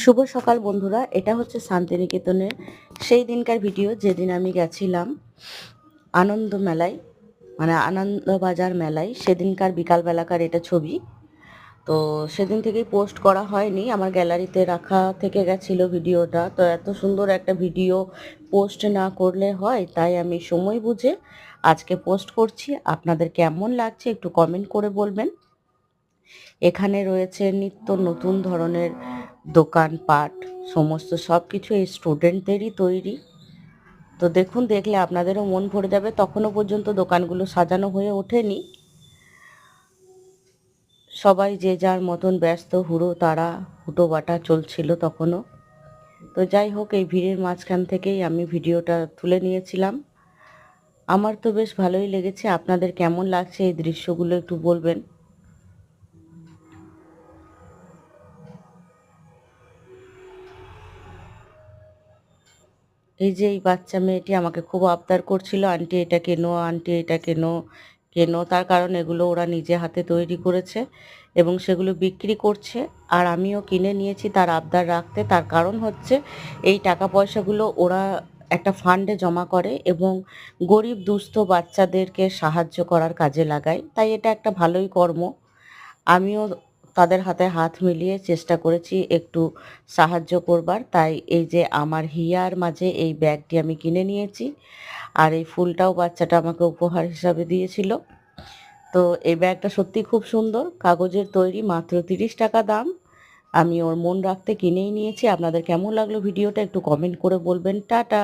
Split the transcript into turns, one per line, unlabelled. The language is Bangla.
শুভ সকাল বন্ধুরা, এটা হচ্ছে শান্তিনিকেতনের সেই দিনকার ভিডিও যেদিন আমি গেছিলাম আনন্দ মেলায়, মানে আনন্দবাজার মেলায়। সেদিনকার বিকালবেলাকার এটা ছবি। তো সেদিন থেকেই পোস্ট করা হয়নি, আমার গ্যালারিতে রাখা থেকে গেছিলো ভিডিওটা। তো এত সুন্দর একটা ভিডিও পোস্ট না করলে হয়, তাই আমি সময় বুঝে আজকে পোস্ট করছি। আপনাদের কেমন লাগছে একটু কমেন্ট করে বলবেন। এখানে রয়েছে নিত্য নতুন ধরনের দোকানপাট, সমস্ত সব কিছু এই স্টুডেন্টদেরই তৈরি। তো দেখুন, দেখলে আপনাদেরও মন ভরে যাবে। তখনও পর্যন্ত দোকানগুলো সাজানো হয়ে ওঠেনি, সবাই যে যার মতন ব্যস্ত, হুটো বাটা চলছিল তখনও। তো যাই হোক, এই ভিড়ের মাঝখান থেকেই আমি ভিডিওটা তুলে নিয়েছিলাম। আমার তো বেশ ভালোই লেগেছে। আপনাদের কেমন লাগছে এই দৃশ্যগুলো একটু বলবেন। এই যে এই বাচ্চা মেয়েটি আমাকে খুব আবদার করছিল, আন্টি এটা কেনো, আন্টি এটা কেনো কেনো। তার কারণ এগুলো ওরা নিজে হাতে তৈরি করেছে এবং সেগুলো বিক্রি করছে, আর আমিও কিনে নিয়েছি তার আবদার রাখতে। তার কারণ হচ্ছে এই টাকা পয়সাগুলো ওরা একটা ফান্ডে জমা করে এবং গরিব দুস্থ বাচ্চাদেরকে সাহায্য করার কাজে লাগায়। তাই এটা একটা ভালোই কর্ম। আমিও তাদের হাতে হাত মিলিয়ে চেষ্টা করেছি একটু সাহায্য করবার। তাই এই যে আমার হিয়ার মাঝে এই ব্যাগটি আমি কিনে নিয়েছি, আর এই ফুলটাও বাচ্চাটা আমাকে উপহার হিসাবে দিয়েছিল। তো এই ব্যাগটা সত্যি খুব সুন্দর, কাগজের তৈরি, মাত্র 30 টাকা দাম। আমি ওর মন রাখতে কিনেই নিয়েছি। আপনাদের কেমন লাগলো ভিডিওটা একটু কমেন্ট করে বলবেন। টাটা।